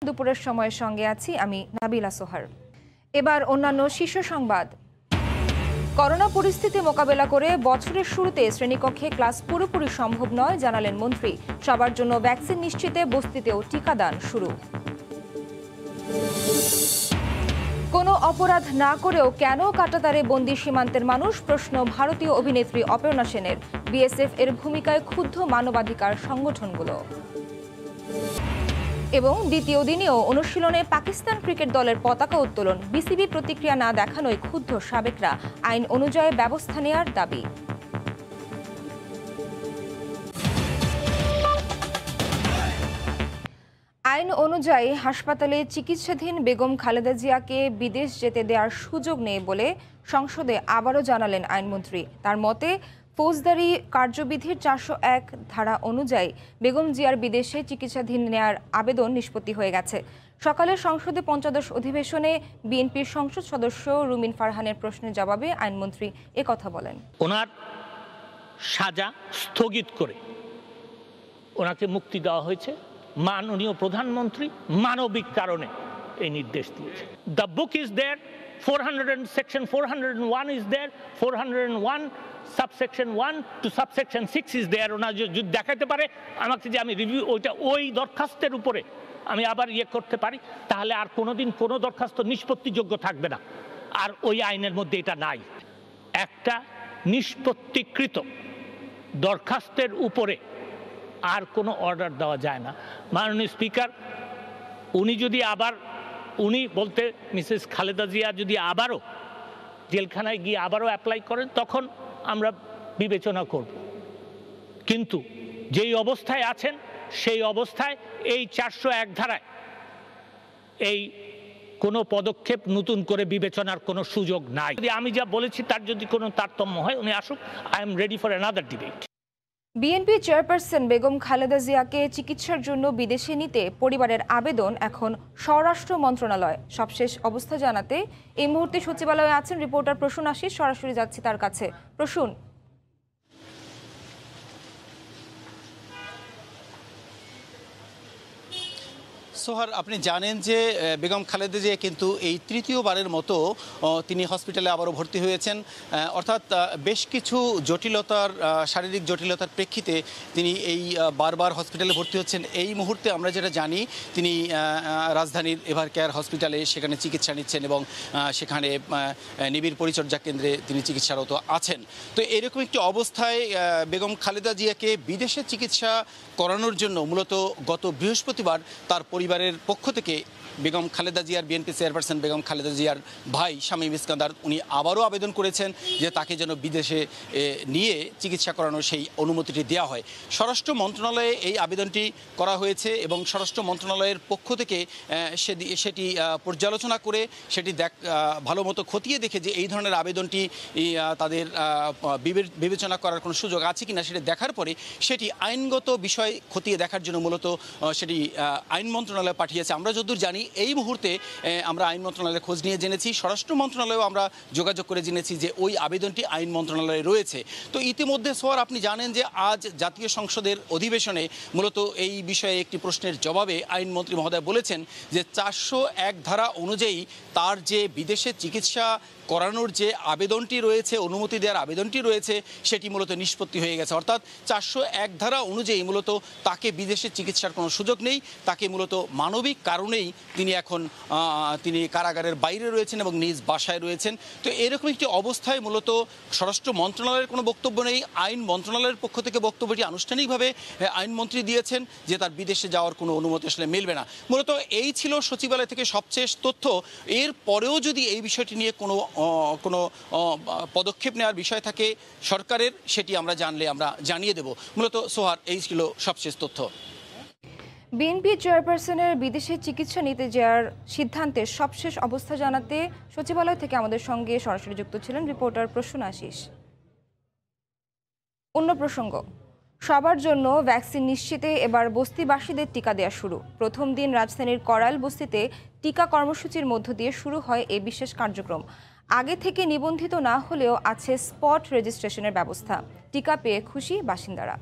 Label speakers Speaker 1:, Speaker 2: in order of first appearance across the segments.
Speaker 1: দুপুরের সময়ের সঙ্গে আছি আমি নাবিলা সোহার। এবার অন্যান্য শীর্ষ সংবাদ। করোনা পরিস্থিতি মোকাবেলা করে বছরের শুরুতে শ্রেণীকক্ষে ক্লাস পুরোপুরি সম্ভব নয় জানালেন মন্ত্রী। সবার জন্য ভ্যাকসিন নিশ্চিতে বস্তিতেও টিকাদান শুরু। কোনো অপরাধ না করেও কেন কাঁটাতারে বন্দী সীমান্তের মানুষ, প্রশ্ন ভারতীয় অভিনেত্রী অপর্ণা সেনের। বিএসএফ এর ভূমিকায় ক্ষুব্ধ মানবাধিকার সংগঠনগুলো। এবং দ্বিতীয় দিনেও অনুশীলনে পাকিস্তান ক্রিকেট দলের পতাকা উত্তোলন। বিসিবি প্রতিক্রিয়া না দেখানোয় ক্ষুব্ধ সাবেকরা, আইন অনুযায়ী ব্যবস্থা নেওয়ার দাবি। আইন অনুযায়ী হাসপাতালে চিকিৎসাধীন বেগম খালেদা জিয়াকে বিদেশ যেতে দেওয়ার সুযোগ নেই বলে সংসদে আবারও জানালেন আইনমন্ত্রী। তার মতে ফৌজদারি কার্যবিধির 401 ধারা অনুযায়ী বেগম জিয়ার বিদেশে চিকিৎসাধীন নেয়ার আবেদন নিষ্পত্তি হয়ে গেছে। সকালে সংসদে পঞ্চদশ অধিবেশনে বিএনপির সংসদ সদস্য রুমিন ফারহানের প্রশ্নের জবাবে আইনমন্ত্রী একথা বলেন।
Speaker 2: ওনার সাজা স্থগিত করে ওনাকে মুক্তি দেওয়া হয়েছে। মাননীয় প্রধানমন্ত্রী মানবিক কারণে এই নির্দেশ দিয়েছে। The book is there, section 401 is there, 401 subsection 1 to subsection 6 is there. ওনার যদি দেখাতে পারে আমাকে যে আমি রিভিউ ওই দরখাস্তের উপরে আমি আবার করতে পারি, তাহলে আর কোনোদিন কোনো দরখাস্ত নিষ্পত্তিযোগ্য থাকবে না। আর ওই আইনের মধ্যে এটা নাই। একটা নিষ্পত্তিকৃত দরখাস্তের উপরে আর কোনো অর্ডার দেওয়া যায় না। মাননীয় স্পিকার, উনি বলতে মিসেস খালেদা জিয়া যদি আবারও জেলখানায় গিয়ে আবারও অ্যাপ্লাই করেন, তখন আমরা বিবেচনা করব। কিন্তু যেই অবস্থায় আছেন সেই অবস্থায় এই 401 ধারায় এই কোনো পদক্ষেপ নতুন করে বিবেচনার কোনো সুযোগ নাই। যদি আমি যা বলেছি তার যদি কোনো তারতম্য হয়, উনি আসুক, I am ready for another debate.
Speaker 1: BNP chairperson Begum Khaleda জিয়াকে চিকিৎসার জন্য বিদেশে নিতে পরিবারের আবেদন এখন স্বরাষ্ট্র মন্ত্রণালয়। সবশেষ অবস্থা জানাতে এই মুহূর্তে সচিবালয়ে আছেন রিপোর্টার প্রসূন আশিস। সরাসরি যাচ্ছি তার কাছে। প্রসূন,
Speaker 3: সোহার, আপনি জানেন যে বেগম খালেদা জিয়া কিন্তু এই তৃতীয়বারের মতো তিনি হসপিটালে আবারও ভর্তি হয়েছেন। অর্থাৎ বেশ কিছু জটিলতার, শারীরিক জটিলতার প্রেক্ষিতে তিনি এই বারবার হসপিটালে ভর্তি হচ্ছেন। এই মুহূর্তে আমরা যেটা জানি, তিনি রাজধানীর এভার কেয়ার হসপিটালে সেখানে চিকিৎসা নিচ্ছেন এবং সেখানে নিবিড় পরিচর্যা কেন্দ্রে তিনি চিকিৎসারত আছেন। তো এরকম একটি অবস্থায় বেগম খালেদা জিয়াকে বিদেশে চিকিৎসা করানোর জন্য মূলত গত বৃহস্পতিবার তার পরিবারের পক্ষ থেকে বেগম খালেদা জিয়ার বিএনপি চেয়ারপারসন বেগম খালেদা জিয়ার ভাই শামীম ইস্কান্দার উনি আবারও আবেদন করেছেন যে তাকে যেন বিদেশে নিয়ে চিকিৎসা করানোর সেই অনুমতিটি দেওয়া হয়। স্বরাষ্ট্র মন্ত্রণালয়ে এই আবেদনটি করা হয়েছে এবং স্বরাষ্ট্র মন্ত্রণালয়ের পক্ষ থেকে সেটি পর্যালোচনা করে সেটি ভালো মতো খতিয়ে দেখে যে এই ধরনের আবেদনটি তাদের বিবেচনা করার কোনো সুযোগ আছে কিনা সেটা দেখার পরে সেটি আইনগত বিষয় খতিয়ে দেখার জন্য মূলত সেটি আইন মন্ত্রণালয়ে পাঠিয়েছে। আমরা যতদূর জানি এই মুহূর্তে আমরা আইন মন্ত্রণালয়ে খোঁজ নিয়ে জেনেছি, স্বরাষ্ট্র মন্ত্রণালয়েও আমরা যোগাযোগ করে জেনেছি যে ওই আবেদনটি আইন মন্ত্রণালয়ে রয়েছে। তো ইতিমধ্যে সোয়ার, আপনি জানেন যে আজ জাতীয় সংসদের অধিবেশনে মূলত এই বিষয়ে একটি প্রশ্নের জবাবে আইনমন্ত্রী মহোদয় বলেছেন যে 401 ধারা অনুযায়ী তার যে বিদেশে চিকিৎসা করানোর যে আবেদনটি রয়েছে, অনুমতি দেওয়ার আবেদনটি রয়েছে, সেটি মূলত নিষ্পত্তি হয়ে গেছে। অর্থাৎ 401 ধারা অনুযায়ী মূলত তাকে বিদেশে চিকিৎসার কোনো সুযোগ নেই। তাকে মূলত মানবিক কারণেই তিনি কারাগারের বাইরে রয়েছেন এবং নিজ বাসায় রয়েছেন। তো এরকম একটি অবস্থায় মূলত স্বরাষ্ট্র মন্ত্রণালয়ের কোনো বক্তব্য নেই। আইন মন্ত্রণালয়ের পক্ষ থেকে বক্তব্যটি আনুষ্ঠানিকভাবে আইনমন্ত্রী দিয়েছেন যে তার বিদেশে যাওয়ার কোনো অনুমতি আসলে মিলবে না। মূলত এই ছিল সচিবালয় থেকে সবশেষ তথ্য। এর পরেও যদি এই বিষয়টি নিয়ে কোনো পদক্ষেপ নেওয়ার বিষয় থাকে সরকারের, সেটি আমরা জানলে আমরা জানিয়ে দেব। মূলত সোহার, এই ছিল সবশেষ তথ্য।
Speaker 1: বিএনপি চেয়ারপারসনের বিদেশে চিকিৎসা নিতে যাওয়ার সিদ্ধান্তের সবশেষ অবস্থা জানাতে সচিবালয় থেকে আমাদের সঙ্গে সরাসরি যুক্ত ছিলেন রিপোর্টার প্রসূন আশিস। অন্য প্রসঙ্গ, সবার জন্য ভ্যাকসিন নিশ্চিতে এবার বস্তিবাসীদের টিকা দেওয়া শুরু। প্রথম দিন রাজধানীর করাইল বস্তিতে টিকা কর্মসূচির মধ্য দিয়ে শুরু হয় এই বিশেষ কার্যক্রম। আগে থেকে নিবন্ধিত না হলেও আছে স্পট রেজিস্ট্রেশনের ব্যবস্থা। টিকা পেয়ে খুশি বাসিন্দারা।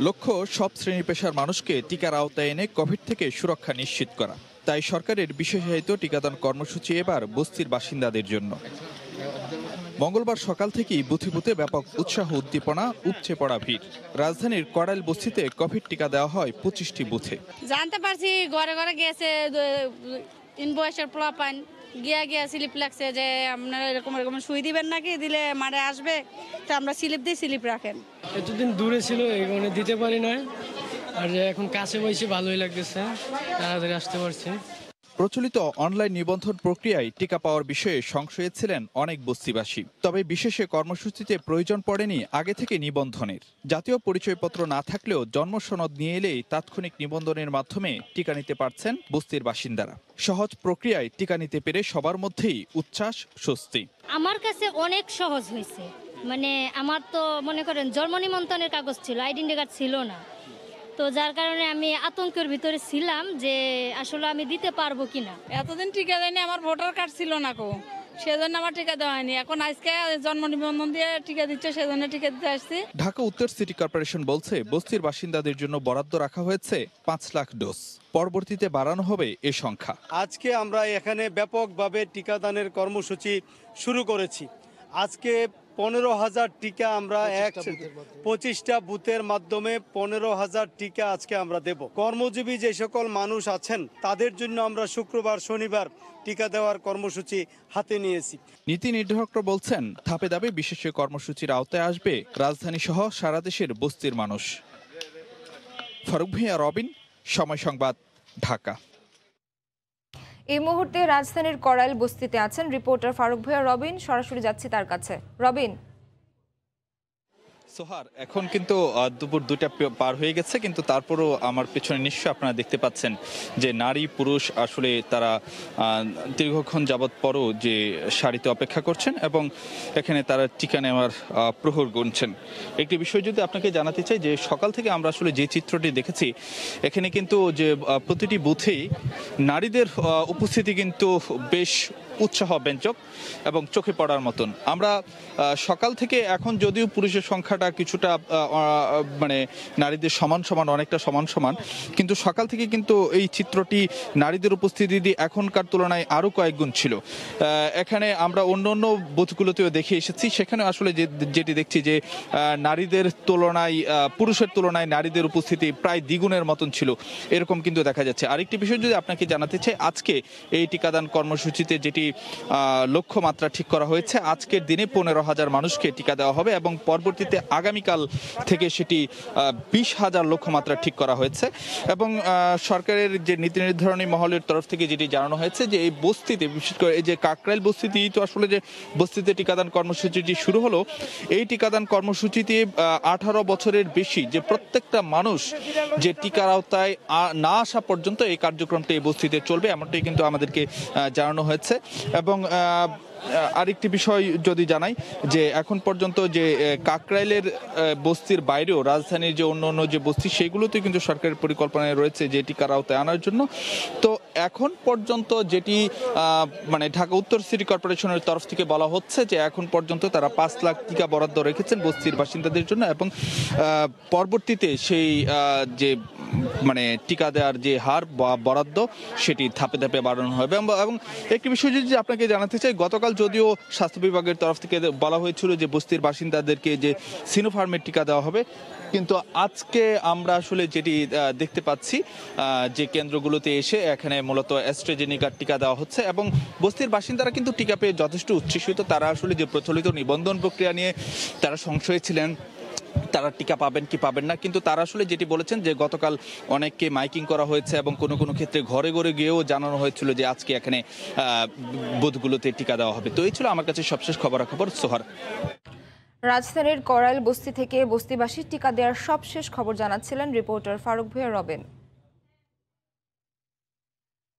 Speaker 4: লক্ষ্য সব শ্রেণী পেশার মানুষকে টিকার আওতায় এনে কোভিড থেকে সুরক্ষা নিশ্চিত করা। তাই সরকারের বিশেষায়িত টিকাদান কর্মসূচি এবার বস্তির বাসিন্দাদের জন্য। মঙ্গলবার সকাল থেকেই বুথে বুথে ব্যাপক উৎসাহ উদ্দীপনা, উপচে পড়া ভিড়। রাজধানীর কড়াইল বস্তিতে কোভিড টিকা দেওয়া হয় 25টি বুথে।
Speaker 5: জানতে পারছি ঘরে ঘরে গিয়েছে ইনভয়েসের প্লাপান গিয়া স্লিপ লাগছে যে আপনারা এরকম সুই দিবেন নাকি, দিলে মারে আসবে, তো আমরা স্লিপ দিয়ে স্লিপ রাখেন।
Speaker 6: এতদিন দূরে ছিল এই কারণে দিতে পারি না, আর এখন কাছে বসে ভালোই লাগতেছে, তাড়াতাড়ি আসতে পারছি।
Speaker 4: প্রচলিত অনলাইন নিবন্ধন প্রক্রিয়ায় টিকা পাওয়ার বিষয়ে সংশয়ে ছিলেন অনেক বস্তিবাসী। তবে বিশেষ কর্মসূচিতে প্রয়োজন পড়েনি আগে থেকে নিবন্ধনের। জাতীয় পরিচয়পত্র না থাকলেও জন্ম সনদ নিয়ে এলেই তাৎক্ষণিক নিবন্ধনের মাধ্যমে টিকা নিতে পারছেন বস্তির বাসিন্দারা। সহজ প্রক্রিয়ায় টিকা নিতে পেরে সবার মধ্যেই উচ্ছ্বাস, স্বস্তি।
Speaker 7: আমার কাছে অনেক সহজ হয়েছে। মানে আমার তো মনে করেন জন্ম নিবন্ধনের কাগজ ছিল, আইডেন্টি কার্ড ছিল না, তো যার কারণে আমি আতঙ্কের ভিতরে ছিলাম যে আসলে আমি দিতে পারবো কিনা।
Speaker 5: এতদিন টিকা দেয়নি, আমার ভোটার কার্ড ছিল না কো, সেজন্য আমার টিকা দেওয়া হয়নি। এখন আজকে জন্ম নিবন্ধন দিয়ে টিকা দিচ্ছে, সেজন্য টিকা দিতে আসছি।
Speaker 4: ঢাকা উত্তর সিটি কর্পোরেশন বলছে বস্তির বাসিন্দাদের জন্য বরাদ্দ রাখা হয়েছে 5 লাখ ডোজ। পরবর্তীতে বাড়ানো হবে এ সংখ্যা।
Speaker 8: আজকে আমরা এখানে ব্যাপকভাবে টিকাদানের কর্মসূচি শুরু করেছি। আজকে 15,000 টিকা আমরা 25টা বুথের মাধ্যমে 15,000 টিকা আজকে আমরা দেব। কর্মজীবী যে সকল মানুষ আছেন তাদের জন্য আমরা শুক্রবার, শনিবার টিকা দেওয়ার কর্মসূচি হাতে নিয়েছি।
Speaker 4: নীতি নির্ধারকরা বলছেন ধাপে ধাপে বিশেষ কর্মসূচির আওতায় আসবে রাজধানী সহ সারা দেশের বস্তির মানুষ। ফারুক ভূঁইয়া, রবিন, সময় সংবাদ, ঢাকা।
Speaker 1: এই মুহূর্তে রাজধানীর কড়াইল বস্তিতে আছেন রিপোর্টার ফারুক ভূঁইয়া। রবিন, সরাসরি যাচ্ছি তার কাছে। রবিন।
Speaker 4: সোহার, এখন কিন্তু দুপুর 2টা পার হয়ে গেছে, কিন্তু তারপরও আমার পেছনে নিশ্চয়ই আপনারা দেখতে পাচ্ছেন যে নারী পুরুষ আসলে তারা দীর্ঘক্ষণ যাবৎ পরও যে সারিতে অপেক্ষা করছেন এবং এখানে তারা টিকা নেওয়ার প্রহর গুনছেন। একটি বিষয় যদি আপনাকে জানাতে চাই যে সকাল থেকে আমরা আসলে যে চিত্রটি দেখেছি, এখানে কিন্তু যে প্রতিটি বুথেই নারীদের উপস্থিতি কিন্তু বেশ উৎসাহ ব্যঞ্জক এবং চোখে পড়ার মতন। আমরা সকাল থেকে এখন যদিও পুরুষের সংখ্যাটা কিছুটা মানে নারীদের সমান সমান, অনেকটা সমান সমান, কিন্তু সকাল থেকে কিন্তু এই চিত্রটি নারীদের উপস্থিতি এখনকার তুলনায় আরও কয়েক গুণ ছিল। এখানে আমরা অন্য অন্য বুথগুলোতেও দেখে এসেছি, সেখানে আসলে যেটি দেখছি যে নারীদের তুলনায় পুরুষের তুলনায় নারীদের উপস্থিতি প্রায় দ্বিগুণের মতন ছিল, এরকম কিন্তু দেখা যাচ্ছে। আরেকটি বিষয় যদি আপনাকে জানাতে চাই, আজকে এই টিকাদান কর্মসূচিতে যেটি লক্ষ্যমাত্রা ঠিক করা হয়েছে, আজকের দিনে 15,000 মানুষকে টিকা দেওয়া হবে এবং পরবর্তীতে আগামীকাল থেকে সেটি 20,000 লক্ষ্যমাত্রা ঠিক করা হয়েছে। এবং সরকারের যে নীতি নির্ধারণী মহলের তরফ থেকে যেটি জানানো হয়েছে যে এই বস্তিতে, বিশেষ করে এই যে কাকরাইল বস্তিতে তো আসলে যে বস্তিতে টিকাদান কর্মসূচিটি শুরু হলো, এই টিকাদান কর্মসূচিতে 18 বছরের বেশি যে প্রত্যেকটা মানুষ যে টিকার আওতায় না আসা পর্যন্ত এই কার্যক্রমটি এই বস্তিতে চলবে, এমনটাই কিন্তু আমাদেরকে জানানো হয়েছে। এবং আরেকটি বিষয় যদি জানাই যে এখন পর্যন্ত যে কাকরাইলের বস্তির বাইরেও রাজধানীর যে অন্য অন্য যে বস্তি, সেগুলোতে কিন্তু সরকারের পরিকল্পনায় রয়েছে যে টিকার আওতায় আনার জন্য। তো এখন পর্যন্ত যেটি মানে ঢাকা উত্তর সিটি কর্পোরেশনের তরফ থেকে বলা হচ্ছে যে এখন পর্যন্ত তারা 5 লাখ টিকা বরাদ্দ রেখেছেন বস্তির বাসিন্দাদের জন্য এবং পরবর্তীতে সেই যে মানে টিকা দেওয়ার যে হার বা বরাদ্দ সেটি ধাপে ধাপে বাড়ানো হবে। এবং একটি বিষয় যদি আপনাকে জানাতে চাই, গতকাল যদিও স্বাস্থ্য বিভাগের তরফ থেকে বলা হয়েছিল যে বস্তির বাসিন্দাদেরকে যে সিনোফার্মের টিকা দেওয়া হবে, কিন্তু আজকে আমরা আসলে যেটি দেখতে পাচ্ছি যে কেন্দ্রগুলোতে এসে এখানে মূলত অ্যাস্ট্রাজেনেকার টিকা দেওয়া হচ্ছে এবং বস্তির বাসিন্দারা কিন্তু টিকা পেয়ে যথেষ্ট উচ্ছ্বসিত। তারা আসলে যে প্রচলিত নিবন্ধন প্রক্রিয়া নিয়ে তারা সংশয়ে ছিলেন, তারা টিকা পাবেন কি পাবেন না, কিন্তু তারা আসলে যেটি বলেছেন যে গতকাল অনেককে মাইকিং করা হয়েছে এবং কোনো কোনো ক্ষেত্রে ঘরে ঘরে গিয়েও জানানো হয়েছিল যে আজকে এখানে বুথগুলোতে টিকা দেওয়া হবে। তো এই ছিল আমার কাছে সবশেষ খবরাখবর। সোহার।
Speaker 1: রাজধানীর কড়াইল বস্তি থেকে বস্তিবাসী টিকা দেওয়ার সবশেষ খবর জানাচ্ছিলেন রিপোর্টার ফারুক ভূঁইয়া। রবেন।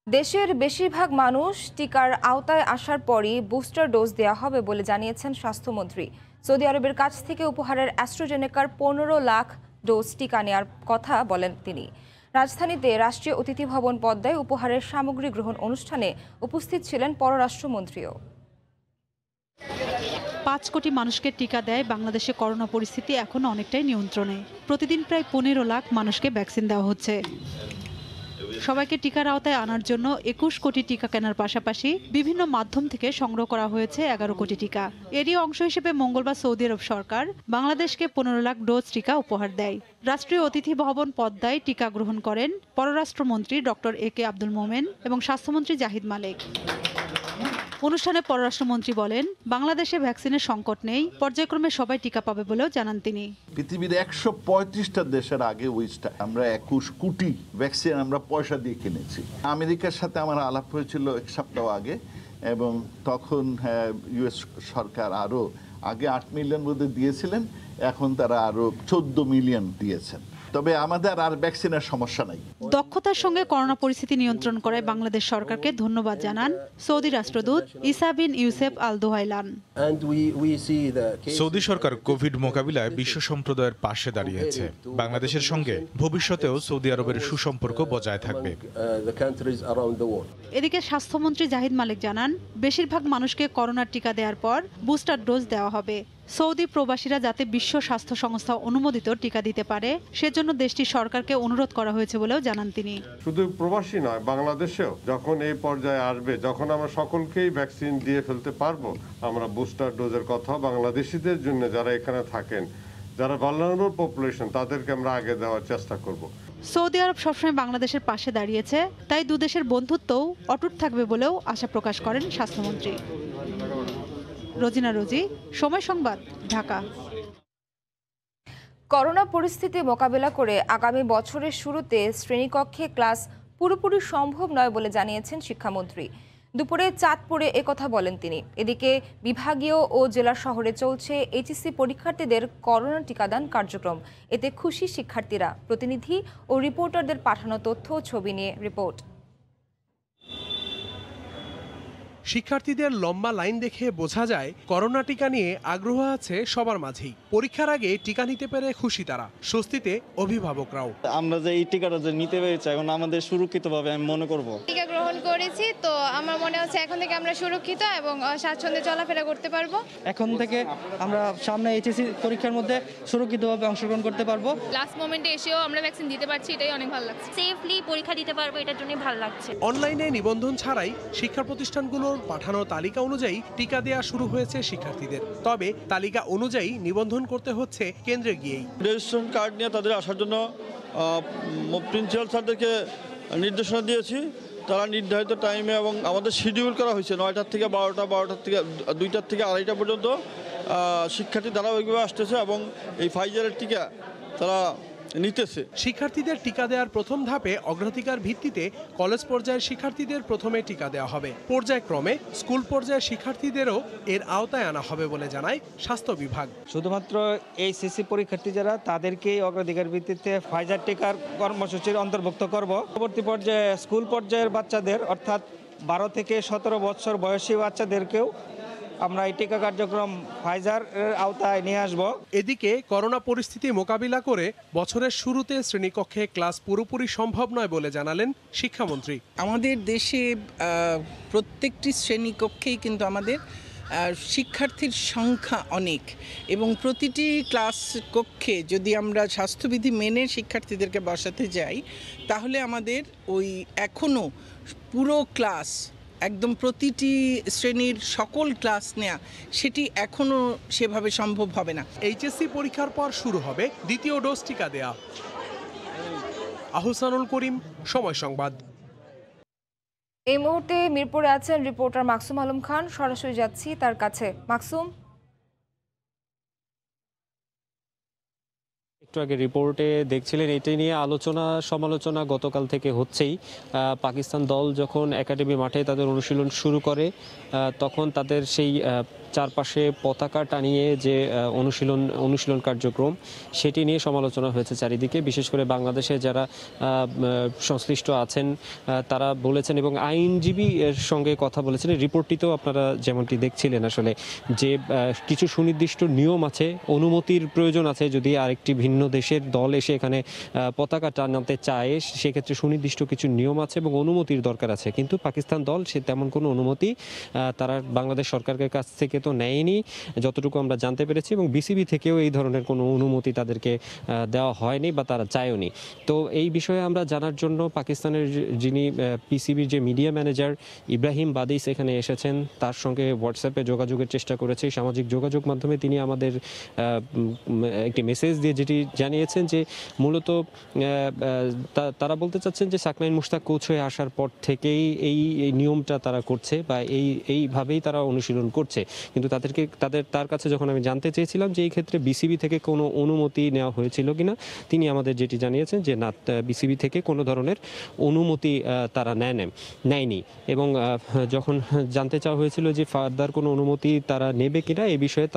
Speaker 1: দেশের বেশিরভাগ মানুষ টিকার আওতায় আসার পরই বুস্টার ডোজ দেওয়া হবে বলে জানিয়েছেন স্বাস্থ্যমন্ত্রী। সৌদি আরবের কাছ থেকে উপহারের অ্যাস্ট্রাজেনেকার 15 লাখ ডোজ টিকা নেওয়ার কথা বলেন তিনি। রাজধানীতে রাষ্ট্রীয় অতিথি ভবন পদ্মায় উপহারের সামগ্রী গ্রহণ অনুষ্ঠানে উপস্থিত ছিলেন পররাষ্ট্রমন্ত্রীও।
Speaker 9: 5 কোটি মানুষকে টিকা দেয় বাংলাদেশে করোনা পরিস্থিতি এখন অনেকটাই নিয়ন্ত্রণে। প্রতিদিন প্রায় 15 লাখ মানুষকে ভ্যাকসিন দেওয়া হচ্ছে। সবাইকে টিকার আওতায় আনার জন্য 21 কোটি টিকা কেনার পাশাপাশি বিভিন্ন মাধ্যম থেকে সংগ্রহ করা হয়েছে 11 কোটি টিকা। এরই অংশ হিসেবে মঙ্গলবার সৌদি আরব সরকার বাংলাদেশকে 15 লাখ ডোজ টিকা উপহার দেয়। রাষ্ট্রীয় অতিথি ভবন পদ্মায় টিকা গ্রহণ করেন পররাষ্ট্রমন্ত্রী ডক্টর AK আব্দুল মোমেন এবং স্বাস্থ্যমন্ত্রী জাহিদ মালেক। অনুষ্ঠানে পররাষ্ট্রমন্ত্রী বলেন, বাংলাদেশে ভ্যাকসিনের সংকট নেই, পর্যায়ক্রমে সবাই টিকা পাবে বলেও জানান তিনি।
Speaker 10: পৃথিবীর 135টা দেশের আগে আমরা 21 কোটি ভ্যাকসিন আমরা পয়সা দিয়ে কিনেছি। আমেরিকার সাথে আমার আলাপ হয়েছিল 1 সপ্তাহ আগে, এবং তখন US সরকার আরো আগে 8 মিলিয়ন বোধহয় দিয়েছিলেন, এখন তারা আরো 14 মিলিয়ন দিয়েছেন। তবে আমাদের আর ভ্যাকসিনের সমস্যা নাই।
Speaker 9: দক্ষতার সঙ্গে করোনা পরিস্থিতি নিয়ন্ত্রণ করে বাংলাদেশ সরকারকে ধন্যবাদ জানান সৌদি রাষ্ট্রদূত ইসা বিন ইউসেফ আল দোহাইলান।
Speaker 11: সৌদি সরকার কোভিড মোকাবিলায় বিশ্ব সম্প্রদায়ের পাশে দাঁড়িয়েছে। বাংলাদেশের সঙ্গে ভবিষ্যতেও সৌদি আরবের সুসম্পর্ক বজায় থাকবে।
Speaker 9: এদিকে স্বাস্থ্যমন্ত্রী জাহিদ মালেক জানান, বেশিরভাগ মানুষকে করোনার টিকা দেওয়ার পর বুস্টার ডোজ দেওয়া হবে। সৌদি প্রবাসীরা যাতে বিশ্ব স্বাস্থ্য সংস্থা অনুমোদিত টিকা দিতে পারে সেজন্য দেশটির সরকারকে অনুরোধ করা হয়েছে বলেও জানান তিনি।
Speaker 12: শুধু প্রবাসী নয়, বাংলাদেশেও যখন এই পর্যায়ে আসবে, যখন আমরা সকলকেই ভ্যাকসিন দিয়ে ফেলতে পারবো, আমরা বুস্টার ডোজের কথা বাংলাদেশিদের জন্য যারা এখানে থাকেন, যারা ভালনারেবল পপুলেশন, তাদেরকে আমরা আগে দেওয়ার চেষ্টা করব।
Speaker 9: সৌদি আরব সবসময় বাংলাদেশের পাশে দাঁড়িয়েছে, তাই দুদেশের বন্ধুত্বও অটুট থাকবে বলেও আশা প্রকাশ করেন স্বাস্থ্যমন্ত্রী। রোজিনা রোজি, সময় সংবাদ, ঢাকা।
Speaker 1: করোনা পরিস্থিতি মোকাবেলা করে আগামী বছরের শুরুতে শ্রেণীকক্ষে ক্লাস পুরোপুরি সম্ভব নয় বলে জানিয়েছেন শিক্ষামন্ত্রী। দুপুরে চাঁদপুরে একথা বলেন তিনি। এদিকে বিভাগীয় ও জেলা শহরে চলছে HSC পরীক্ষার্থীদের করোনা টিকাদান কার্যক্রম। এতে খুশি শিক্ষার্থীরা। প্রতিনিধি ও রিপোর্টারদের পাঠানো তথ্য ও ছবি নিয়ে রিপোর্ট।
Speaker 13: শিক্ষার্থীদের লম্বা লাইন দেখে বোঝা যায় করোনা টিকা নিয়ে আগ্রহ আছে সবার মাঝেই। পরীক্ষার আগে টিকা নিতে পেরে খুশি তারা, স্বস্তিতে অভিভাবকরাও।
Speaker 14: আমরা যে এই টিকাটা যে নিতে পেরেছি, এখন আমাদের সুরক্ষিতভাবে আমি মনে করব।
Speaker 15: টিকা গ্রহণ করেছি, তো আমার মনে হচ্ছে এখন থেকে আমরা সুরক্ষিত এবং স্বাচ্ছন্দ্যে চলাফেরা করতে পারবো।
Speaker 16: এখন থেকে আমরা সামনে HSC পরীক্ষার মধ্যে সুরক্ষিতভাবে অংশগ্রহণ করতে পারবো।
Speaker 17: লাস্ট মোমেন্টে এসেও আমরা ভ্যাকসিন দিতে পারছি, এটাই অনেক ভালো লাগছে।
Speaker 18: সেফলি পরীক্ষা দিতে পারবো, এটার জন্য ভালো লাগছে।
Speaker 13: অনলাইনে নিবন্ধন ছাড়াই শিক্ষা প্রতিষ্ঠানগুলোর পাঠানো তালিকা অনুযায়ী টিকা দেওয়া শুরু হয়েছে শিক্ষার্থীদের। তবে তালিকা অনুযায়ী নিবন্ধন করতে হচ্ছে কেন্দ্রে গিয়েই।
Speaker 14: রেজিস্ট্রেশন কার্ড নিয়ে তাদের আসার জন্য প্রিন্সিপাল স্যারদেরকে নির্দেশনা দিয়েছি। তারা নির্ধারিত টাইমে, এবং আমাদের শিডিউল করা হয়েছে 9টার থেকে 12টা, 12টার থেকে 2টার থেকে 2:30টা পর্যন্ত শিক্ষার্থী ধারাবাহিকভাবে আসতেছে, এবং এই ফাইজারের টিকা তারা নিতেছে।
Speaker 13: শিক্ষার্থীদের টিকা দেওয়ার প্রথম ধাপে অগ্রাধিকার ভিত্তিতে কলেজ পর্যায়ের শিক্ষার্থীদের প্রথমে টিকা দেওয়া হবে। পর্যায়ক্রমে স্কুল পর্যায়ের শিক্ষার্থীদেরও এর আওতায় আনা হবে বলে জানায় স্বাস্থ্য বিভাগ।
Speaker 16: শুধুমাত্র HSC পরীক্ষার্থী যারা, তাদেরকেই অগ্রাধিকার ভিত্তিতে ফাইজার টিকার কর্মসূচির অন্তর্ভুক্ত করব। পরবর্তী পর্যায়ে স্কুল পর্যায়ের বাচ্চাদের, অর্থাৎ 12 থেকে 17 বছর বয়সী বাচ্চাদেরকেও আমরা এই টিকা কার্যক্রম ফাইজার এর আওতায় নিয়ে আসব।
Speaker 13: এদিকে করোনা পরিস্থিতি মোকাবিলা করে বছরের শুরুতে শ্রেণীকক্ষে ক্লাস পুরোপুরি সম্ভব নয় বলে জানালেন শিক্ষামন্ত্রী।
Speaker 19: আমাদের দেশে প্রত্যেকটি শ্রেণীকক্ষেই কিন্তু আমাদের শিক্ষার্থীর সংখ্যা অনেক, এবং প্রতিটি ক্লাস কক্ষে যদি আমরা স্বাস্থ্যবিধি মেনে শিক্ষার্থীদেরকে বসাতে যাই, তাহলে আমাদের ওই এখনও পুরো ক্লাস, একদম প্রতিটি শ্রেণীর সকল ক্লাস নেওয়া, সেটি এখনও সেভাবে সম্ভব হবে না।
Speaker 13: HSC পরীক্ষার পর শুরু হবে দ্বিতীয় ডোজ টিকা দেয়া। আহসানুল করিম, সময় সংবাদ।
Speaker 1: এই মুহূর্তে মিরপুরে আছেন রিপোর্টার মাকসুম আলম খান। সরাসরি যাচ্ছি তার কাছে। মাকসুম,
Speaker 20: একটু আগে রিপোর্টে দেখছিলেন, এটাই নিয়ে আলোচনা সমালোচনা গতকাল থেকে হচ্ছেই। পাকিস্তান দল যখন একাডেমি মাঠে তাদের অনুশীলন শুরু করে, তখন তাদের সেই চারপাশে পতাকা টানিয়ে যে অনুশীলন কার্যক্রম, সেটি নিয়ে সমালোচনা হয়েছে চারিদিকে। বিশেষ করে বাংলাদেশে যারা সংশ্লিষ্ট আছেন তারা বলেছেন, এবং আইনজীবী এর সঙ্গে কথা বলেছেন। রিপোর্টটিতেও আপনারা যেমনটি দেখছিলেন, আসলে যে কিছু সুনির্দিষ্ট নিয়ম আছে, অনুমতির প্রয়োজন আছে। যদি আরেকটি ভিন্ন দেশের দল এসে এখানে পতাকা টানাতে চায়, সেক্ষেত্রে সুনির্দিষ্ট কিছু নিয়ম আছে এবং অনুমতির দরকার আছে। কিন্তু পাকিস্তান দল সে তেমন কোনো অনুমতি তারা বাংলাদেশ সরকারের কাছ থেকে থেকে তো নেয়নি যতটুকু আমরা জানতে পেরেছি, এবং বিসিবি থেকেও এই ধরনের কোনো অনুমতি তাদেরকে দেওয়া হয়নি বা তারা চায়ওনি। তো এই বিষয়ে আমরা জানার জন্য পাকিস্তানের যিনি পিসিবির যে মিডিয়া ম্যানেজার ইব্রাহিম বাদিস এখানে এসেছেন, তার সঙ্গে হোয়াটসঅ্যাপে যোগাযোগের চেষ্টা করেছি। সামাজিক যোগাযোগ মাধ্যমে তিনি আমাদের একটি মেসেজ দিয়ে যেটি জানিয়েছেন যে মূলত তারা বলতে চাচ্ছেন যে সাকলাইন মুশতাক কোচ হয়ে আসার পর থেকেই এই নিয়মটা তারা করছে বা এইভাবেই তারা অনুশীলন করছে। কিন্তু তার কাছে যখন আমি জানতে চেয়েছিলাম যে এই ক্ষেত্রে বিসিবি থেকে কোনো অনুমতি নেওয়া হয়েছিল কিনা, তিনি আমাদের যেটি জানিয়েছেন যে না, বিসিবি থেকে কোনো ধরনের অনুমতি তারা নেয়নি। এবং যখন জানতে চাওয়া হয়েছিল যে ফার্দার কোনো অনুমতি তারা নেবে কিনা এই বিষয়ে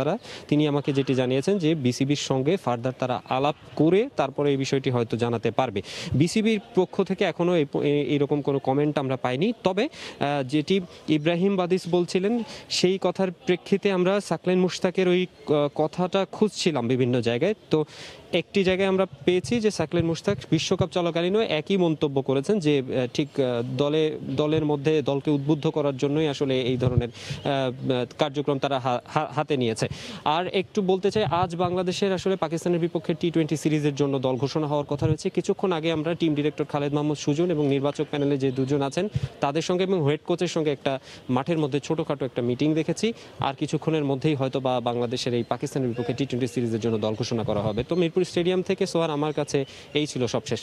Speaker 20: তিনি আমাকে যেটি জানিয়েছেন যে বিসিবির সঙ্গে ফার্দার তারা আলাপ করে তারপরে এই বিষয়টি হয়তো জানাতে পারবে। বিসিবির পক্ষ থেকে এখনও এইরকম কোনো কমেন্ট আমরা পাইনি। তবে যেটি ইব্রাহিম বাদিস বলছিলেন সেই কথার প্রেক্ষিতে আমরা সাকলাইন মুশতাকের ওই কথাটা খুঁজছিলাম বিভিন্ন জায়গায়। তো একটি জায়গায় আমরা পেয়েছি যে সাকলাইন মুশতাক বিশ্বকাপ চলাকালীনও একই মন্তব্য করেছেন যে ঠিক দলের মধ্যে দলকে উদ্বুদ্ধ করার জন্যই আসলে এই ধরনের কার্যক্রম তারা হাতে নিয়েছে। আর একটু বলতে চাই, আজ বাংলাদেশের আসলে পাকিস্তানের বিপক্ষে টি-20 সিরিজের জন্য দল ঘোষণা হওয়ার কথা রয়েছে। কিছুক্ষণ আগে আমরা টিম ডিরেক্টর খালেদ মাহমুদ সুজন এবং নির্বাচক প্যানেলে যে দুজন আছেন তাদের সঙ্গে এবং হেড কোচের সঙ্গে একটা মাঠের মধ্যে ছোটোখাটো একটা মিটিং দেখেছি। আর কিছুক্ষণের মধ্যেই হয়তো বা বাংলাদেশের এই পাকিস্তানের বিপক্ষে টি-20 সিরিজের জন্য দল ঘোষণা করা হবে। তো মিরপুর স্টেডিয়াম থেকে সোহার আমার কাছে এই ছিল সবশেষ।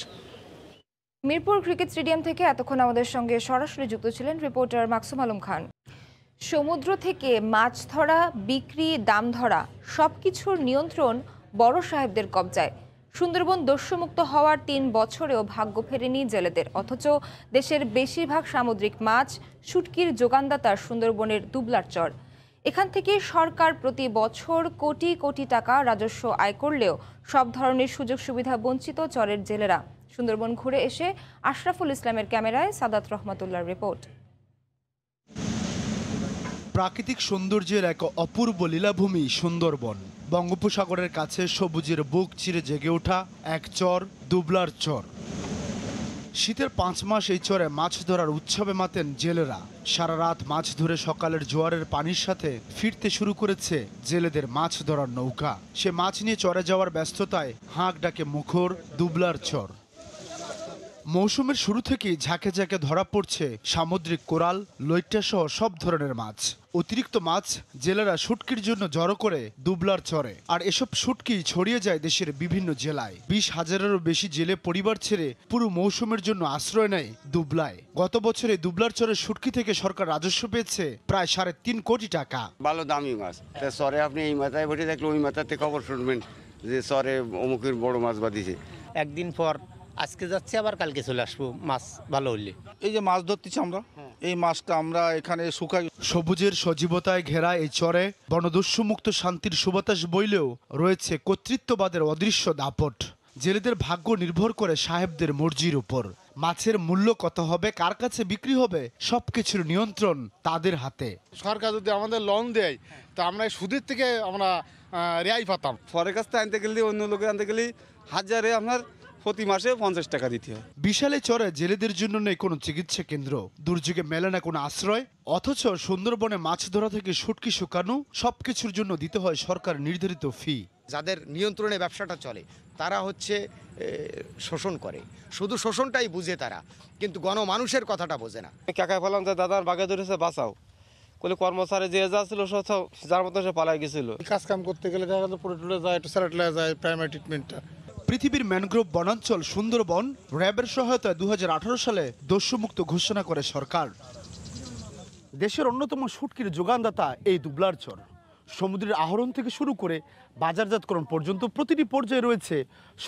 Speaker 1: মিরপুর ক্রিকেট স্টেডিয়াম থেকে এতক্ষণ আমাদের সঙ্গে সরাসরি যুক্ত ছিলেন রিপোর্টার মাকসুম আলম খান। সমুদ্র থেকে মাছ ধরা, বিক্রি, দাম ধরা সবকিছুর নিয়ন্ত্রণ বড় সাহেবদের কবজায়। সুন্দরবন দস্যুমুক্ত হওয়ার 3 বছরেও ভাগ্য ফেরেনি জেলেদের, অথচ দেশের বেশিরভাগ সামুদ্রিক মাছ শুটকির যোগানদাতা সুন্দরবনের দুবলার চর। এখান থেকে সরকার প্রতি বছর কোটি কোটি টাকা রাজস্ব আয় করলেও সব ধরনের সুযোগ সুবিধা বঞ্চিত চরের জেলেরা। সুন্দরবন ঘুরে এসে আশরাফুল ইসলামের ক্যামেরায় সাদাত রহমাতুল্লাহর রিপোর্ট।
Speaker 21: প্রাকৃতিক সৌন্দর্যের এক অপূর্ব লীলাভূমি সুন্দরবন। বঙ্গোপসাগরের কাছে সবুজের বুক চিরে জেগে ওঠা এক চর, দুবলার চর। শীতের 5 মাস এই চরে মাছ ধরার উৎসবে মাতেন জেলেরা। সারা রাত মাছ ধরে সকালের জোয়ারের পানির সাথে ফিরতে শুরু করেছে জেলেদের মাছ ধরার নৌকা। সে মাছ নিয়ে চরে যাওয়ার ব্যস্ততায় হাঁক ডাকে মুখর দুবলার চর। মৌসুমের শুরু থেকেই ঝাঁকে ঝাঁকে ধরা পড়ছে সামুদ্রিক কোরাল, লইট্টা সহ সব ধরনের মাছ। অতিরিক্ত মাছ জেলেরা শুটকির জন্য জড়ো করে দুবলার চরে, আর এসব শুটকি ছড়িয়ে যায় দেশের বিভিন্ন জেলায়। 20,000-এরও বেশি জেলে পরিবার ছেড়ে পুরো মৌসুমের জন্য আশ্রয় নেয় দুবলায়। গত বছরে দুবলার চরের শুটকি থেকে সরকার রাজস্ব পেয়েছে প্রায় 3.5 কোটি টাকা।
Speaker 22: ভালো দামি মাছ, চরে আপনি এই মাথায় বসে দেখলে ওই মাথাতে খবর শুনবেন যে চরে অমুকের বড় মাছ বাঁধিছে।
Speaker 23: একদিন পর আজকে যাচ্ছে, আবার কালকে চলে আসবো মাছ ভালো হইলে।
Speaker 24: এই যে মাছ ধরতেছি আমরা, এই মাছটা আমরা এখানে শুকাই।
Speaker 21: সবুজের সজীবতায় ঘেরা এই চরে বনদস্যুমুক্ত শান্তির সুবাতাস বইলেও রয়েছে কর্তৃত্ববাদের অদৃশ্য দাপট। জেলেদের ভাগ্য নির্ভর করে সাহেবদের মর্জির উপর। মাছের মূল্য কত হবে, কার কাছে বিক্রি হবে, সবকিছুর নিয়ন্ত্রণ তাদের হাতে।
Speaker 25: সরকার যদি আমাদের লোন দেয় তা আমরা সুদের থেকে আমরা রেহাই পাতাম।
Speaker 24: পরের কাছ থেকে আনতে গেলে, অন্য লোকের আনতে গেলে হাজারে আপনার প্রতি মাসে 50 টাকা দিতে হয়।
Speaker 21: বিশালে চরে জেলেদের জন্য নেই কোনো চিকিৎসা কেন্দ্র, দুর্যোগে মেলে না কোনো আশ্রয়, অথচ সুন্দরবনে মাছ ধরা থেকে শুটকি শুকানো সবকিছুর জন্য দিতে হয় সরকার নির্ধারিত ফি।
Speaker 26: যাদের নিয়ন্ত্রণে ব্যবসাটা চলে তারা হচ্ছে শোষণ করে, শুধু শোষণটাই বুঝে তারা, কিন্তু গণমানুষের কথাটা বোঝে না।
Speaker 24: কাকায় বললাম যে দাদার বাগে ধরেছে বাঁচাও, বলে কর্মচারী যে যা ছিল যার মতো সে পালাই গেছিল।
Speaker 25: কাজ কাম করতে গেলে দেখা যাচ্ছে পুরো টুলে যায়, একটু স্যালাড লাগা যায়, প্রাইমারি ট্রিটমেন্টটা।
Speaker 21: পৃথিবীর ম্যানগ্রোভ বনাঞ্চল সুন্দরবন র্যাবের সহায়তায় 2018 সালে দস্যুমুক্ত ঘোষণা করে সরকার। দেশের অন্যতম শুটকির যোগানদাতা এই দুবলার চর। সমুদ্রের আহরণ থেকে শুরু করে বাজারজাতকরণ পর্যন্ত প্রতিটি পর্যায়ে রয়েছে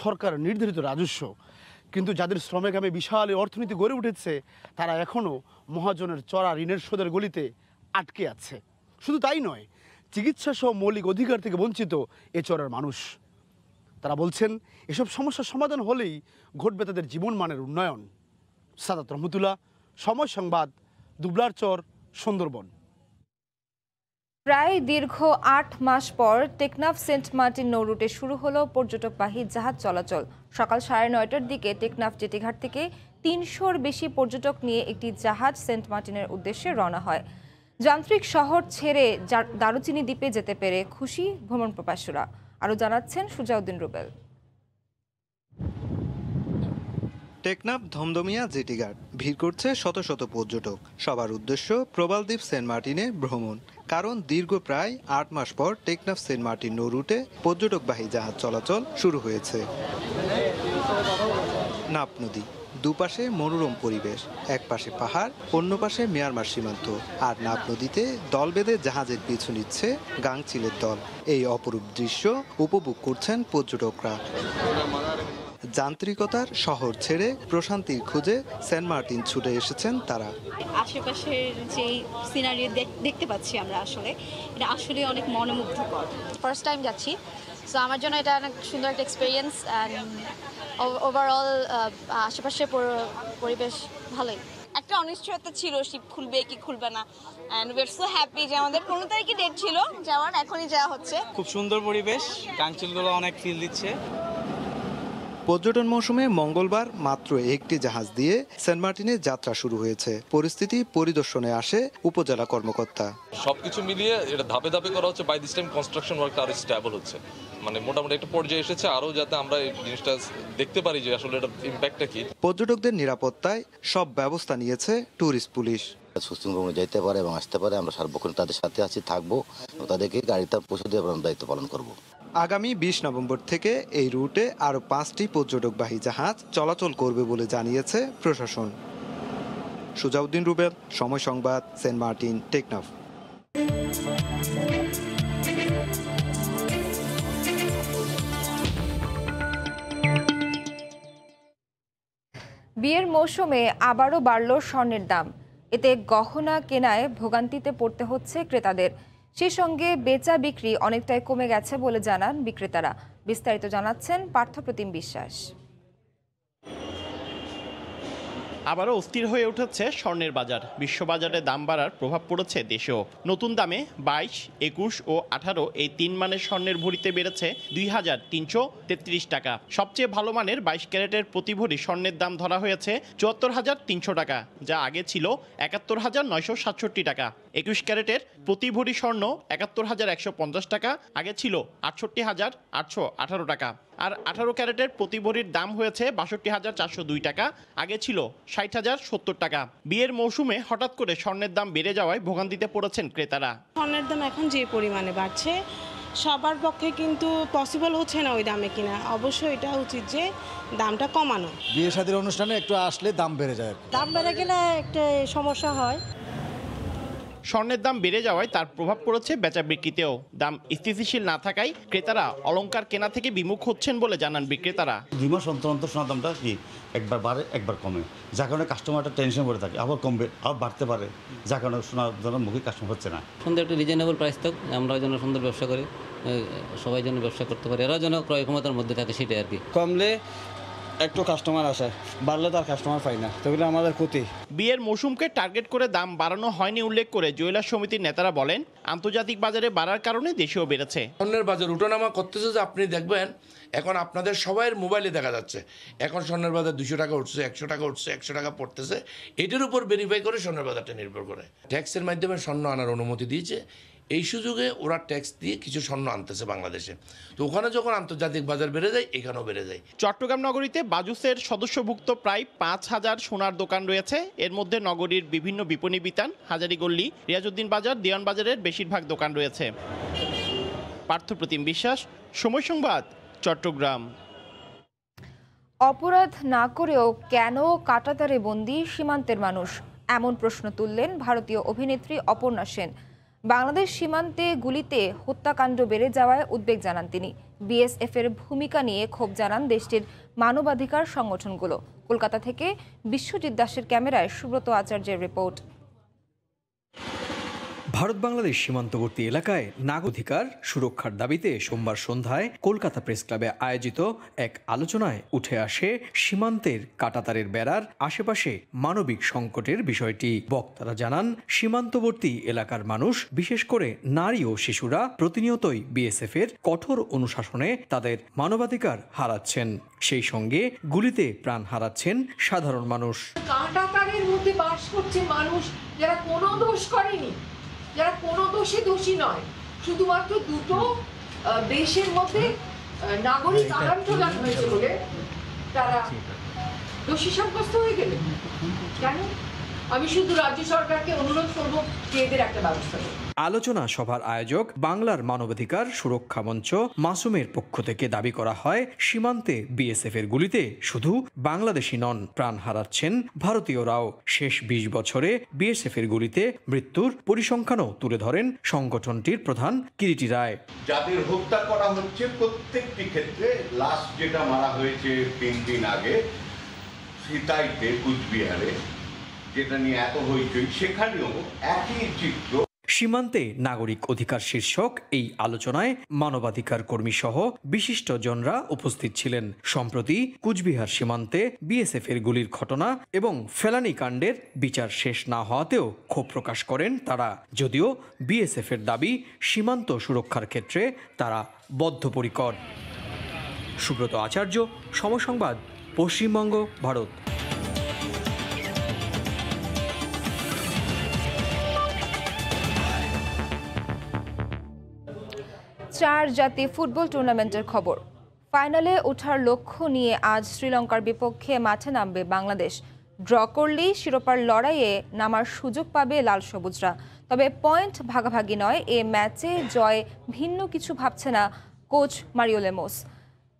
Speaker 21: সরকার নির্ধারিত রাজস্ব। কিন্তু যাদের শ্রমে ঘামে বিশাল অর্থনীতি গড়ে উঠেছে তারা এখনও মহাজনের চড়া ঋণের সুদের গলিতে আটকে আছে। শুধু তাই নয়, চিকিৎসা সহ মৌলিক অধিকার থেকে বঞ্চিত এ চরের মানুষ। তারা বলছেন এসব সমস্যার সমাধান হলেই ঘটবে তাদের জীবনমানের উন্নয়ন। সাদাত রহমতুল্লাহ, সময় সংবাদ, দুবলার চর, সুন্দরবন।
Speaker 1: প্রায় দীর্ঘ 8 মাস পর টেকনাফ সেন্ট মার্টিন নৌরুটে শুরু হলো পর্যটকবাহী জাহাজ চলাচল। সকাল 9:30টার দিকে টেকনাফ জেটিঘাট থেকে 300-র বেশি পর্যটক নিয়ে একটি জাহাজ সেন্ট মার্টিনের উদ্দেশ্যে রওনা হয়। যান্ত্রিক শহর ছেড়ে দারুচিনি দ্বীপে যেতে পেরে খুশি ভ্রমণ প্রবাসীরা। আরও জানাচ্ছেন সুজাউদ্দিন রুবেল।
Speaker 2: টেকনাফ ধমধমিয়া জেটি ঘাট ভিড় করছে শত শত পর্যটক। সবার উদ্দেশ্য প্রবালদ্বীপ সেন্ট মার্টিনে ভ্রমণ। কারণ দীর্ঘ প্রায় ৮ মাস পর টেকনাফ সেন্ট মার্টিন নৌ রুটে পর্যটকবাহী জাহাজ চলাচল শুরু হয়েছে। নাপ নদী, দুপাশে মনোরম পরিবেশ, এক পাশে পাহাড়, অন্য পাশে মিয়ানমার সীমান্ত। আর নাপ নদীতে দল বেঁধে জাহাজের পিছু নিচ্ছে গাংচিলের দল। এই অপরূপ দৃশ্য উপভোগ করছেন পর্যটকরা। যান্ত্রিকতার শহর ছেড়ে প্রশান্তির খুঁজে সেন্ট মার্টিন ছুটে এসেছেন তারা।
Speaker 3: আশেপাশের যে সিনারি দেখতে পাচ্ছি আমরা, আসলে এটা আসলে অনেক মনোমুগ্ধকর।
Speaker 5: ফার্স্ট টাইম যাচ্ছি, সো আমার জন্য এটা অনেক সুন্দর একটা এক্সপিরিয়েন্স অ্যান্ড ওভারঅল আশেপাশের পরিবেশ ভালোই।
Speaker 3: একটা অনিশ্চয়তা ছিল শিপ খুলবে কি খুলবে না, and we are so happy যে আমাদের 15 তারিখে ডেট ছিল যাওয়ার, এখনই যাওয়া হচ্ছে।
Speaker 6: খুব সুন্দর পরিবেশ, গাংচিলগুলো অনেক ফিল দিচ্ছে।
Speaker 2: পর্যটন মৌসুমে মঙ্গলবার মাত্র একটি জাহাজ দিয়ে সেন্ট মার্টিনে যাত্রা শুরু হয়েছে। পরিস্থিতি পরিদর্শনে আসে উপজেলা কর্মকর্তা।
Speaker 7: সবকিছু মিলিয়ে এটা ধাপে ধাপে করা হচ্ছে। বাই দিস টাইম কনস্ট্রাকশন ওয়ার্কটা আরো স্টেবল হচ্ছে, মানে মোটামুটি একটা পর্যায়ে এসেছে। আরো যাতে আমরা এই জিনিসটা দেখতে পারি যে আসলে এটা ইম্প্যাক্টটা কি।
Speaker 2: পর্যটকদের নিরাপত্তায় সব ব্যবস্থা নিয়েছে ট্যুরিস্ট পুলিশ।
Speaker 8: সুশৃঙ্খলভাবে যেতে পারে এবং আসতে পারে, আমরা সার্বক্ষণ তাদের সাথে আছি, থাকবো, তাদেরকে গাড়িতে পৌঁছে দিয়ে আমরা দায়িত্ব পালন করব।
Speaker 2: আগামী ২০ নভেম্বর থেকে এই রুটে আরও ৫টি পর্যটকবাহী জাহাজ চলাচল করবে বলে জানিয়েছে প্রশাসন। সুজাউদ্দিন রুবেল, সময় সংবাদ, সেন্ট মার্টিন, টেকনাফ।
Speaker 1: বিয়ের মৌসুমে আবারও বাড়ল স্বর্ণের দাম। এতে গহনা কেনায় ভোগান্তিতে পড়তে হচ্ছে ক্রেতাদের। সেই সঙ্গে বেচা বিক্রি অনেকটাই কমে গেছে বলে জানান বিক্রেতারা। বিস্তারিত জানাচ্ছেন পার্থপ্রতিম বিশ্বাস।
Speaker 27: আবারও অস্থির হয়ে উঠেছে স্বর্ণের বাজার। বিশ্ববাজারে দাম বাড়ার প্রভাব পড়েছে দেশেও। নতুন দামে ২২, ২১ ও ১৮ এই ৩ মানের স্বর্ণের ভরিতে বেড়েছে ২,৩33 টাকা। সবচেয়ে ভালো মানের ২২ ক্যারেটের প্রতি ভরি স্বর্ণের দাম ধরা হয়েছে ৭৪,৩০০ টাকা, যা আগে ছিল ৭১,৯৬৭ টাকা। ২১ ক্যারেটের প্রতি ভরি স্বর্ণ ৭১,১৫০ টাকা, আগে ছিল ৬৮,৮১৮ টাকা। আর ১৮ ক্যারেটের প্রতি ভরির দাম হয়েছে ৬২,৪০২ টাকা, আগে ছিল ৬০,০৭০ টাকা। বিয়ের মৌসুমে হঠাৎ করে স্বর্ণের দাম বেড়ে যাওয়ায় ভোগান্তিতে পড়েছেন ক্রেতারা।
Speaker 28: স্বর্ণের দাম এখন যে পরিমাণে বাড়ছে, সবার পক্ষে কিন্তু পসিবল হচ্ছে না ওই দামে কিনা। অবশ্যই এটা উচিত যে দামটা কমানো।
Speaker 29: বিয়ে শাদীর অনুষ্ঠানে একটু আসলে দাম বেড়ে যায়,
Speaker 28: দাম বেড়ে গেলে একটা সমস্যা হয়।
Speaker 27: স্বর্ণের দাম বেড়ে যাওয়ায় তার প্রভাব পড়েছে বেচা বিক্রিতেও। দাম স্থিতিশীল না থাকায় ক্রেতারা অলংকার কেনা থেকে বিমুখ হচ্ছেন বলে জানান বিক্রেতারা।
Speaker 30: ২ মাস অন্তর অন্তর সোনার দামটা কি একবার বাড়ে একবার কমে, যার কারণে কাস্টমারটা টেনশন করে থাকে, আবার কমবে আবার বাড়তে পারে, যার কারণে সোনার দামের মুখে কাস্টমার হচ্ছে না।
Speaker 31: সুন্দর একটা রিজনেবল প্রাইস থাক, আমরা যেন সুন্দর ব্যবসা করি, সবাই যেন ব্যবসা করতে পারে, এরা যেন ক্রয় ক্ষমতার মধ্যে থাকে, সেটাই আর কি।
Speaker 29: কমলে একটু কাস্টমার আসে, বাড়লে তার কাস্টমার পাই না, তাহলে আমাদের ক্ষতি।
Speaker 27: বিয়ের মৌসুমকে টার্গেট করে দাম বাড়ানো হয়নি উল্লেখ করে জুয়েলার সমিতির নেতারা বলেন, আন্তর্জাতিক বাজারে বাড়ার কারণে দেশেও বেড়েছে।
Speaker 32: স্বর্ণের বাজার উঠানামা করতেছে যে আপনি দেখবেন এখন আপনাদের সবাইয়ের মোবাইলে দেখা যাচ্ছে এখন স্বর্ণের বাজার 200 টাকা উঠছে, 100 টাকা উঠছে, 100 টাকা পড়তেছে। এটার উপর ভেরিফাই করে স্বর্ণের বাজারটা নির্ভর করে। ট্যাক্সের মাধ্যমে স্বর্ণ আনার অনুমতি দিয়েছে, এই সুযোগে ওরা ট্যাক্স দিয়ে কিছু স্বর্ণ আনতেছে বাংলাদেশে। তো ওখানে যখন আন্তর্জাতিক বাজার বেড়ে যায়, এখানেও বেড়ে যায়।
Speaker 27: চট্টগ্রাম নগরীতে বাজুসের সদস্যভুক্ত প্রায় ৫,০০০ সোনার দোকান রয়েছে। এর মধ্যে নগরীর বিভিন্ন বিপণী বিতান, হাজারীগল্লি, রিয়াজউদ্দিন বাজার, দেওয়ান বাজারের বেশিরভাগ দোকান রয়েছে। পার্থপ্রতিম বিশ্বাস, সময় সংবাদ, চট্টগ্রাম।
Speaker 1: অপরাধ না করেও কেন কাঁটাতারে বন্দী সীমান্তের মানুষ, এমন প্রশ্ন তুললেন ভারতীয় অভিনেত্রী অপর্ণা সেন। বাংলাদেশ সীমান্তে গুলিতে হত্যাকাণ্ড বেড়ে যাওয়ায় উদ্বেগ জানান তিনি। বিএসএফ এর ভূমিকা নিয়ে ক্ষোভ জানান দেশটির মানবাধিকার সংগঠনগুলো। কলকাতা থেকে বিশ্বজিৎ দাসের ক্যামেরায় সুব্রত আচার্যের রিপোর্ট।
Speaker 33: ভারত বাংলাদেশ সীমান্তবর্তী এলাকায় নাগরিকাধিকার সুরক্ষার দাবিতে সোমবার সন্ধ্যায় কলকাতা প্রেস ক্লাবে আয়োজিত এক আলোচনায় উঠে আসে সীমান্তের কাঁটাতারের বেড়ার আশেপাশে মানবিক সংকটের বিষয়টি। বক্তারা জানান, সীমান্তবর্তী এলাকার মানুষ, বিশেষ করে নারী ও শিশুরা প্রতিনিয়তই বিএসএফ এর কঠোর অনুশাসনে তাদের মানবাধিকার হারাচ্ছেন। সেই সঙ্গে গুলিতে প্রাণ হারাচ্ছেন সাধারণ মানুষ।
Speaker 34: কাঁটাতারের মধ্যে বাস করছে মানুষ যারা কোনো দোষ করেনি,
Speaker 4: যারা কোনো দোষে দোষী নয়, শুধুমাত্র দুটো দেশের মধ্যে নাগরিক আদান প্রদান হয়েছে বলে তারা দোষী সাব্যস্ত হয়ে গেলে। কেন? আমি শুধু রাজ্য সরকারকে অনুরোধ করব যে এদের একটা ব্যবস্থা করুন।
Speaker 33: আলোচনা সভার আয়োজক বাংলার মানবাধিকার সুরক্ষা মঞ্চ মাসুমের পক্ষ থেকে দাবি করা হয়, সীমান্তে বিএসএফ এর গুলিতে শুধু বাংলাদেশি নন, প্রাণ হারাচ্ছেন ভারতীয়রাও। শেষ 20 বছরে বিএসএফ এর গুলিতে মৃত্যুর পরিসংখ্যানও তুলে ধরেন সংগঠনটির প্রধান কিরিটি রায়।
Speaker 9: যাদের হত্যা করা হচ্ছে প্রত্যেকটি ক্ষেত্রে লাশ যেটা মারা হয়েছে 3 দিন আগে সিতাইতে, কুচবিহারে, যেটা নিয়ে এত হইচই, সেখানেও একই চিত্র।
Speaker 33: সীমান্তে নাগরিক অধিকার শীর্ষক এই আলোচনায় মানবাধিকার কর্মী সহ বিশিষ্ট জনরা উপস্থিত ছিলেন। সম্প্রতি কুচবিহার সীমান্তে বিএসএফ এর গুলির ঘটনা এবং ফেলানি কাণ্ডের বিচার শেষ না হওয়াতেও ক্ষোভ প্রকাশ করেন তারা। যদিও বিএসএফ এর দাবি, সীমান্ত সুরক্ষার ক্ষেত্রে তারা বদ্ধপরিকর। সুব্রত আচার্য, সময় সংবাদ, পশ্চিমবঙ্গ, ভারত।
Speaker 1: চার জাতীয় ফুটবল টুর্নামেন্টের খবর। ফাইনালে ওঠার লক্ষ্য নিয়ে আজ শ্রীলঙ্কার বিপক্ষে মাঠে নামবে বাংলাদেশ। ড্র করলেই শিরোপার লড়াইয়ে নামার সুযোগ পাবে লাল সবুজরা। তবে পয়েন্ট ভাগাভাগি নয়, এ ম্যাচে জয় ভিন্ন কিছু ভাবছে না কোচ মারিও লেমোস।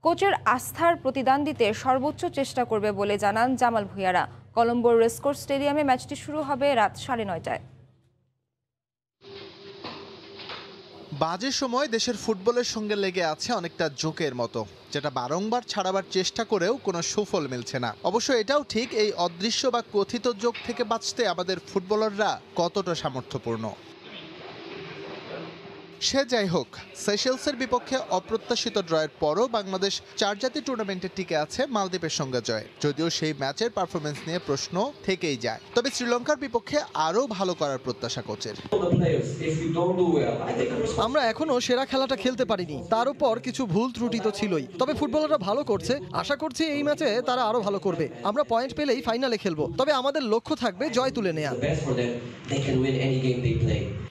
Speaker 1: কোচের আস্থার প্রতিদান দিতে সর্বোচ্চ চেষ্টা করবে বলে জানান জামাল ভুঁইয়ারা। কলম্বোর রেসকোর্স স্টেডিয়ামে ম্যাচটি শুরু হবে রাত 9:30টায়।
Speaker 21: বাজে সময় দেশের ফুটবলের সঙ্গে লেগে আছে অনেকটা জোকের মতো, যেটা বারংবার ছাড়াবার চেষ্টা করেও কোনো সুফল মিলছে না। অবশ্য এটাও ঠিক, এই অদৃশ্য বা কথিত জোক থেকে বাঁচতে আমাদের ফুটবলাররা কতটা সামর্থ্যপূর্ণ। সে যাই হোক, সেশেলসের বিপক্ষে অপ্রত্যাশিত ড্রয়ের পরও বাংলাদেশ 4 জাতীয় টুর্নামেন্টে টিকে আছে মালদ্বীপের সঙ্গে জয়। যদিও সেই ম্যাচের পারফরমেন্স নিয়ে প্রশ্ন থেকেই যায়। তবে শ্রীলঙ্কার বিপক্ষে আরও ভালো করার প্রত্যাশা কোচের।
Speaker 10: আমরা এখনো সেরা খেলাটা খেলতে পারিনি, তার উপর কিছু ভুল ত্রুটি তো ছিলই। তবে ফুটবলাররা ভালো করছে, আশা করছি এই ম্যাচে তারা আরো ভালো করবে। আমরা পয়েন্ট পেলেই ফাইনালে খেলবো, তবে আমাদের লক্ষ্য থাকবে জয় তুলে নেওয়া।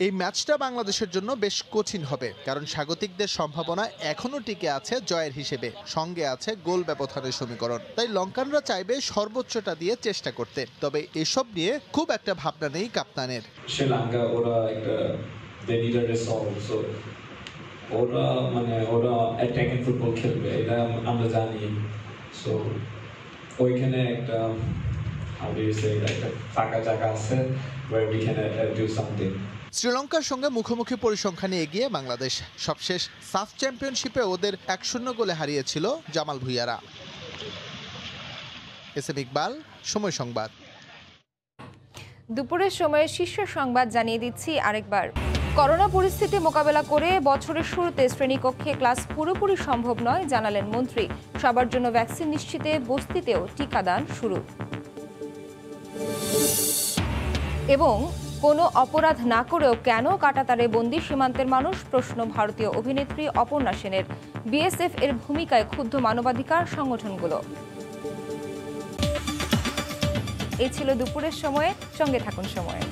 Speaker 21: এই ম্যাচটা বাংলাদেশের জন্য বেশ কঠিন হবে, কারণ স্বাগতিকদের সম্ভাবনা এখনো টিকে আছে জয়ের হিসেবে, সঙ্গে আছে গোল ব্যবধানের সমীকরণ। তাই লঙ্কানরা চাইবে সর্বোচ্চটা দিয়ে চেষ্টা করতে। তবে এসব নিয়ে খুব একটা ভাবনা নেই কাপ্তানের।
Speaker 11: শ্রীলঙ্কা ওরা একটা ওরা অ্যাটাকিং ফুটবল খেলবে, এটা আমরা জানি। সো ওইখানে একটা ফাঁকা জায়গা আছে where we can do something.
Speaker 21: শ্রীলঙ্কার সঙ্গে মুখোমুখি পরিসংখ্যানে এগিয়ে বাংলাদেশ। সবশেষ সাফ চ্যাম্পিয়নশিপে ওদের 1-0 গোলে হারিয়েছিল জামাল ভুঁইয়ারা। এস এম ইকবাল, সময় সংবাদ।
Speaker 1: দুপুরের সময়ে শীর্ষ সংবাদ জানিয়ে দিচ্ছি আরেকবার। করোনা পরিস্থিতি মোকাবেলা করে বছরের শুরুতে শ্রেণীকক্ষে ক্লাস পুরোপুরি সম্ভব নয়, জানালেন মন্ত্রী। সবার জন্য ভ্যাকসিন নিশ্চিতে বস্তিতেও টিকাদান শুরু। এবং কোনো অপরাধ না করেও কেন কাঁটাতারে বন্দী সীমান্তের মানুষ, প্রশ্ন ভারতীয় অভিনেত্রী অপর্ণা সেনের। বিএসএফ এর ভূমিকায় ক্ষুব্ধ মানবাধিকার সংগঠনগুলো। এই ছিল দুপুরের সময়ে, সঙ্গে থাকুন সময়ে।